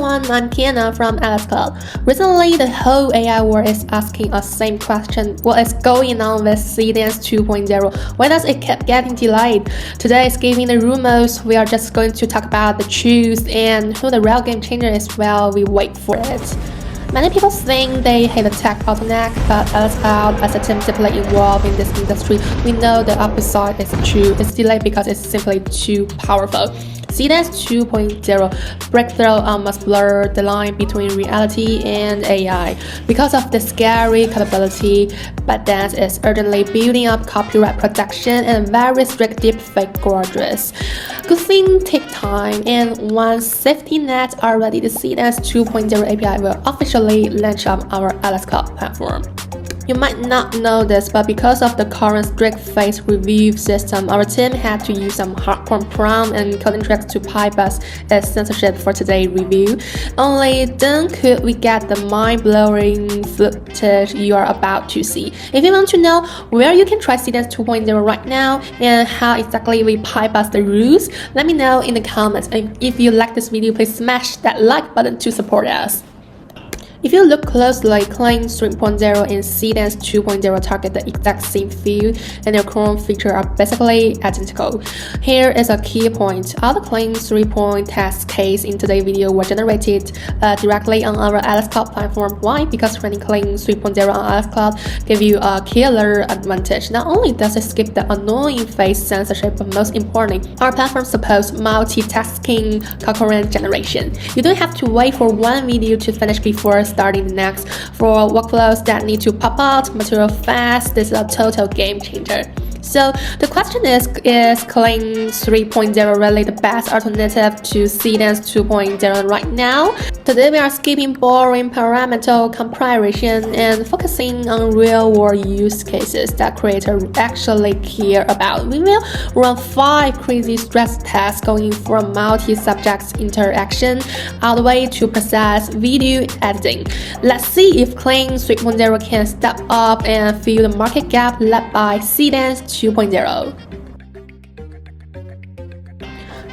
everyone, I'm Kiana from Alice Club. Recently, the whole AI world is asking us same question: what is going on with Seedance 2.0? Why does it keep getting delayed? Today, skipping the rumors, we are just going to talk about the truth and who the real game changer is while we wait for it. Many people think they hate the tech bottleneck, but us out as a team deeply involved in this industry, we know the opposite is true. It's delayed because it's simply too powerful. Seedance 2.0 breakthrough almost blurred the line between reality and AI. Because of the scary capability, ByteDance is urgently building up copyright protection and very strict deepfake guardrails. Good thing take time, and once safety nets are ready, the Seedance 2.0 API will officially launch on our Alice Club platform. You might not know this, but because of the current strict face review system, our team had to use some hardcore prompt and coding tricks to bypass its censorship for today's review. Only then could we get the mind-blowing footage you are about to see. If you want to know where you can try Seedance 2.0 right now and how exactly we bypass the rules, let me know in the comments. And if you like this video, please smash that like button to support us. If you look closely, Kling 3.0 and Seedance 2.0 target the exact same field, and their current features are basically identical. Here is a key point. All the Kling 3.0 test case in today's video were generated directly on our Alice Club platform. Why? Because running Kling 3.0 on Alice Club gives you a killer advantage. Not only does it skip the annoying face censorship, but most importantly, our platform supports multitasking concurrent generation. You don't have to wait for one video to finish before starting the next. For workflows that need to pop out material fast, this is a total game changer. So the question is Kling 3.0 really the best alternative to Seedance 2.0 right now? Today we are skipping boring parameter comparison and focusing on real-world use cases that creators actually care about. We will run 5 crazy stress tests going from multi-subject interaction all the way to precise video editing. Let's see if Kling 3.0 can step up and fill the market gap left by Seedance 2.0.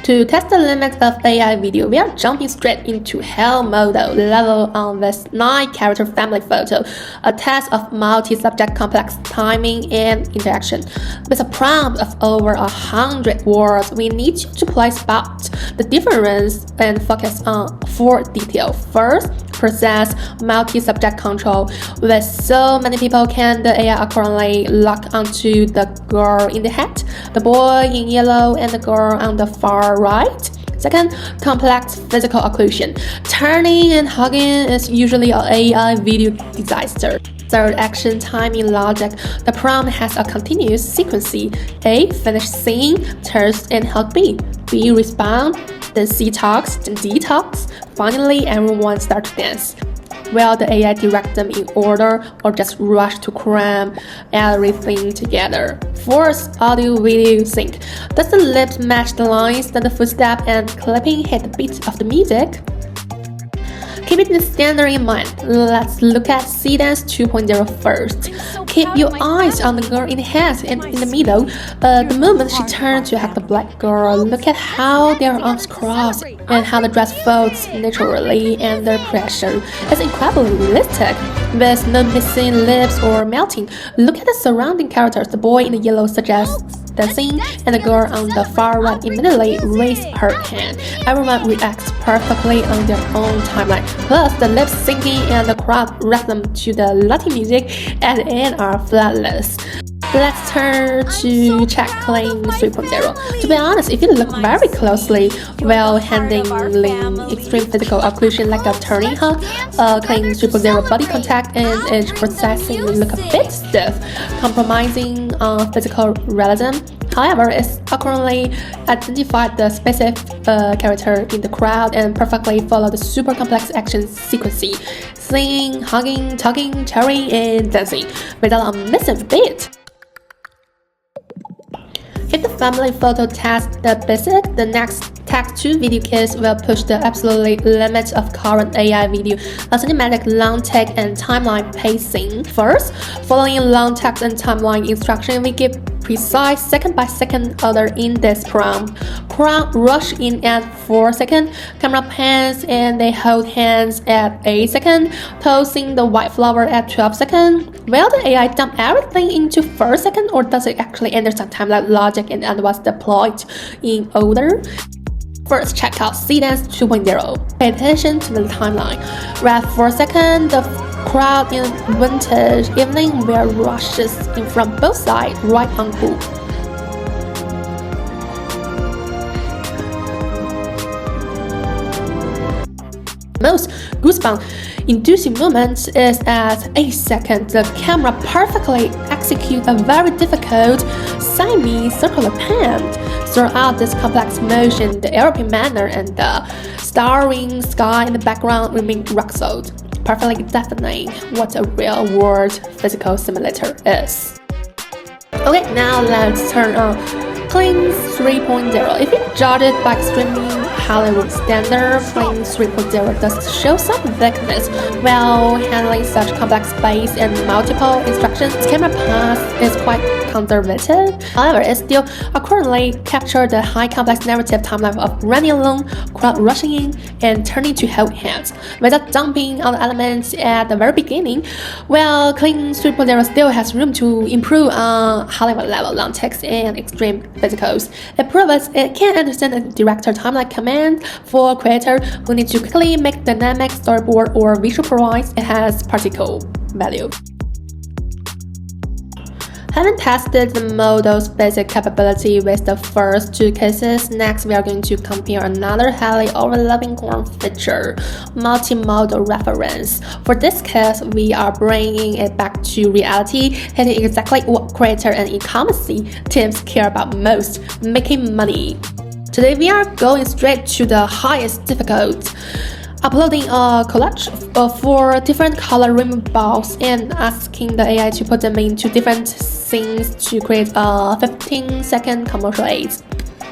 To test the limits of AI video, we are jumping straight into hell model level on this 9-character family photo, a test of multi-subject complex timing and interaction. With a prompt of over 100 words, we need you to play spot the difference and focus on 4 details. First, process multi-subject control. With so many people, can the AI currently lock onto the girl in the head, the boy in yellow, and the girl on the far right? Second, complex physical occlusion. Turning and hugging is usually an AI video disaster. Third, action timing logic. The prompt has a continuous sequence. A. Finish scene, turns and hug B. B. Respond, then C talks, then D talks. Finally, everyone starts to dance. Will the AI direct them in order or just rush to cram everything together? Fourth, audio video sync. Does the lips match the lines, does the footstep and clapping hit the beat of the music? Keeping the standard in mind, let's look at Seedance 2.0 first. Keep your eyes on the girl in the head and in the middle. The moment she turns to hug the black girl, look at how their arms cross and how the dress folds naturally under pressure. It's incredibly realistic, with no missing lips or melting. Look at the surrounding characters. The boy in the yellow suggests dancing, and the girl on the far right immediately raises her hand. Everyone reacts perfectly on their own timeline. Plus, the lip syncing and the crowd rhythm to the Latin music at the end are flawless. Let's turn to check Kling 3.0. To be honest, if you look very closely while handling extreme physical occlusion like a turning hug, Kling 3.0 body contact and edge processing look a bit stiff, compromising on physical realism. However, it's accurately identified the specific character in the crowd and perfectly follow the super complex action sequence: singing, hugging, tugging, cheering, and dancing without a missing beat. If the family photo tests the basic, the next text-to video case will push the absolute limits of current AI video, a cinematic long take and timeline pacing. First, following long text and timeline instruction, we give precise second-by-second order in this prompt. Crowd rush in at 4 seconds, camera pans and they hold hands at 8 seconds, tossing the white flower at 12 seconds. Will the AI dump everything into 4 seconds, or does it actually understand timeline logic and was deployed in order? First, check out Seedance 2.0. Pay attention to the timeline. Right 4 seconds, the crowd in vintage evening wear rushes in from both sides, right on hook. Most goosebump-inducing moment is at 8 seconds. The camera perfectly executes a very difficult semi-circular pan. Throughout this complex motion, the aeroplane manner and the starring sky in the background remain rock solid, perfectly defining what a real-world physical simulator is. Okay, now let's turn on Kling 3.0. If you judge it by extremely Hollywood standard, Kling 3.0 does show some weakness while handling such complex space and multiple instructions. Its camera path is quite conservative. However, it still accurately captures the high complex narrative timeline of running along, crowd rushing in, and turning to hold hands without dumping on the elements at the very beginning. While Kling 3.0 still has room to improve on Hollywood level long text and extreme physicals, it proves it can understand the director timeline command for creators who need to quickly make dynamic storyboard or visual provides. It has practical value. Having tested the model's basic capability with the first two cases, next we are going to compare another highly overlapping core feature, multi-modal reference. For this case, we are bringing it back to reality, hitting exactly what creator and e-commerce teams care about most, making money. Today we are going straight to the highest difficult, uploading a collage of 4 different color rainbow balls and asking the AI to put them into different scenes to create a 15-second commercial aid.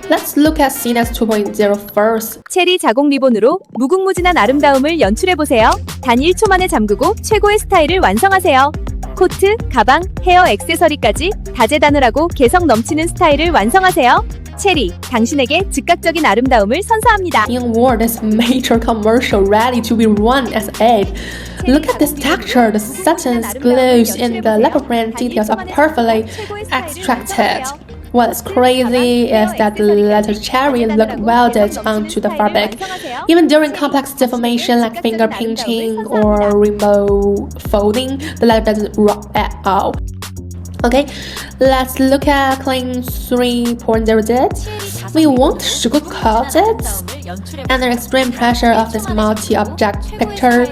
Let's look at Seedance 2.0 first. 체리 자공 리본으로 무궁무진한 아름다움을 연출해보세요. 단 1초 만에 잠그고 최고의 스타일을 완성하세요. 코트, 가방, 헤어 액세서리까지 다재다능하고 개성 넘치는 스타일을 완성하세요. 체리, 당신에게 즉각적인 아름다움을 선사합니다. In word, this major commercial ready to be run as ad. Look at this texture, the satin's glows and the leopard print details are perfectly extracted. What's crazy is that the letter cherry look welded onto the fabric. Even during complex deformation like finger pinching or rainbow folding, the letter doesn't rock at all. Okay, let's look at Kling 3.0 did. We won't sugarcoat it. Under extreme pressure of this multi-object picture,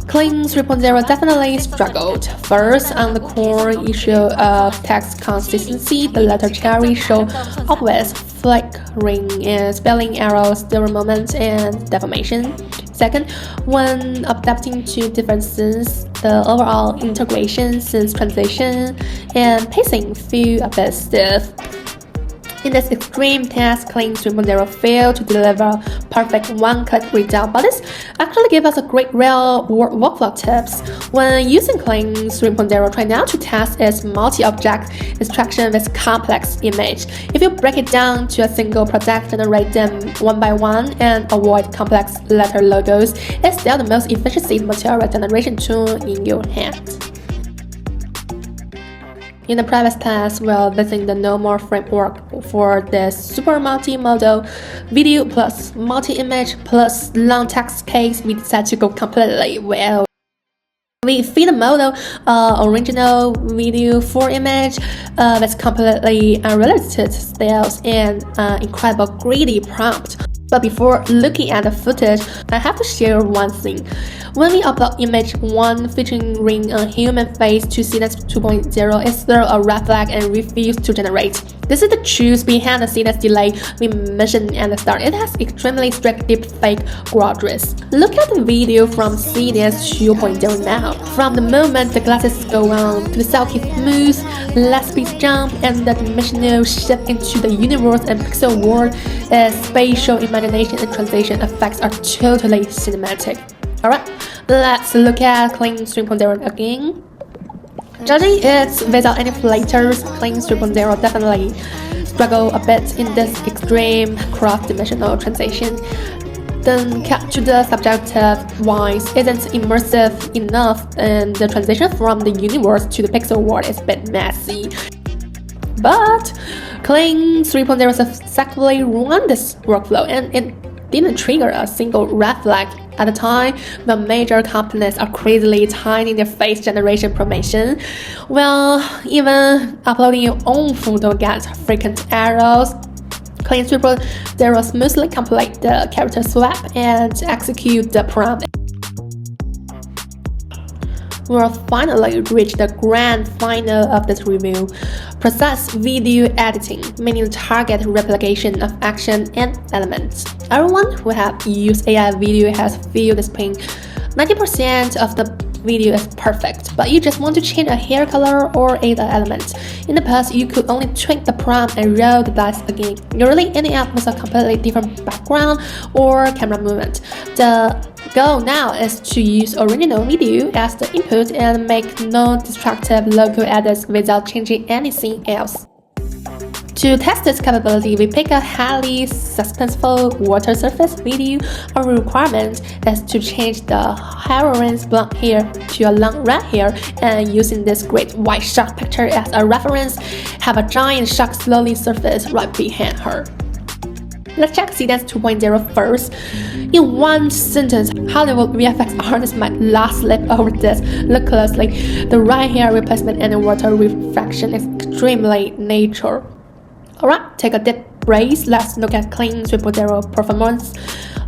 Kling 3.0 definitely struggled. First, on the core issue of text consistency, the letter cherry showed obvious flickering and spelling errors, zero moments, and deformation. Second, when adapting to different scenes, the overall integration, sense translation, and pacing feel a bit stiff. In this extreme test, Kling 3.0 failed to deliver perfect one-cut result, but this actually gave us a great real-world workflow tips. When using Kling 3.0, try now to test its multi-object extraction with complex image. If you break it down to a single project, generate them one by one, and avoid complex letter logos, it's still the most efficient material generation tool in your hand. In the previous test, we're visiting the normal framework for this super multi-modal video plus multi-image plus long text case. We decided to go completely well. We feed the model original video for image with completely unrelated styles and incredible greedy prompt. But before looking at the footage, I have to share one thing. When we upload image 1 featuring a human face to Seedance 2.0, it throws a red flag and refuses to generate. This is the truth behind the Seedance delay we mentioned at the start. It has extremely strict deepfake guardrails. Look at the video from Seedance 2.0 now. From the moment the glasses go on to the silky smooth, last speed jump, and the dimensional shift into the universe and pixel world, spatial imagination and translation effects are totally cinematic. Alright, let's look at Kling 3.0 again. Judging it without any filters, Kling 3.0 definitely struggle a bit in this extreme cross-dimensional transition. The cut to the subjective wise isn't immersive enough, and the transition from the universe to the pixel world is a bit messy. But Kling 3.0 successfully ran this workflow, and it didn't trigger a single red flag. At the time, the major companies are crazily tightening their face generation permission. Well, even uploading your own photo gets frequent errors. Kling 3.0 smoothly complete the character swap and execute the prompt. We'll finally reach the grand final of this review. Process video editing, meaning target replication of action and elements. Everyone who has used AI video has felt this pain. 90% of the video is perfect, but you just want to change a hair color or add an element. In the past, you could only tweak the prompt and roll the dice again. You're really ending up with a completely different background or camera movement. The goal now is to use original video as the input and make non-destructive local edits without changing anything else. To test this capability, we pick a highly suspenseful water surface video. Our requirement is to change the heroine's blonde hair to a long red hair, and using this great white shark picture as a reference, have a giant shark slowly surface right behind her. Let's check Seedance 2.0 first. In one sentence, Hollywood VFX artists might last slip over this. Look closely. The red hair replacement and the water refraction is extremely natural. Alright, take a deep breath. Let's look at Kling 3.0 performance.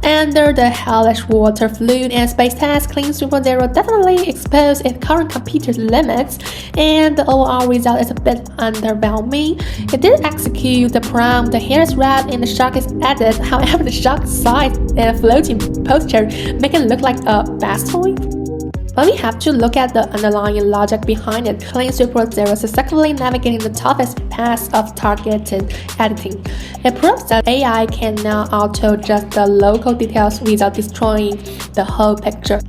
Under the hellish water, fluid, and space test, Kling 3.0 definitely exposed its current computer's limits, and the overall result is a bit underwhelming. It did execute the prompt, the hair is wrapped, and the shark is added. However, the shark's size and floating posture make it look like a bass toy. But we have to look at the underlying logic behind it. Kling 3.0 successfully navigating the toughest path of targeted editing. It proves that AI can now auto-adjust the local details without destroying the whole picture.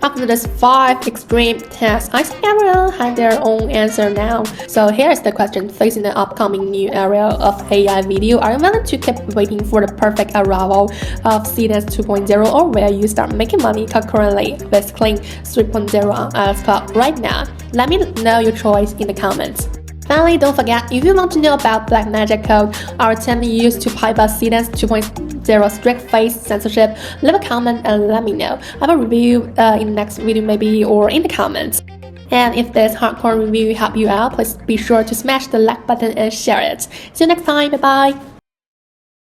After these 5 extreme tests, I think everyone has their own answer now. So here's the question facing the upcoming new era of AI video. Are you willing to keep waiting for the perfect arrival of Seedance 2.0, or will you start making money concurrently with Kling 3.0 on Alice Cloud right now? Let me know your choice in the comments. Finally, don't forget, if you want to know about Black Magic Code, our team used to bypass Seedance 2.0 strict face censorship, leave a comment and let me know. I will review in the next video maybe, or in the comments. And if this hardcore review helped you out, please be sure to smash the like button and share it. See you next time, bye bye!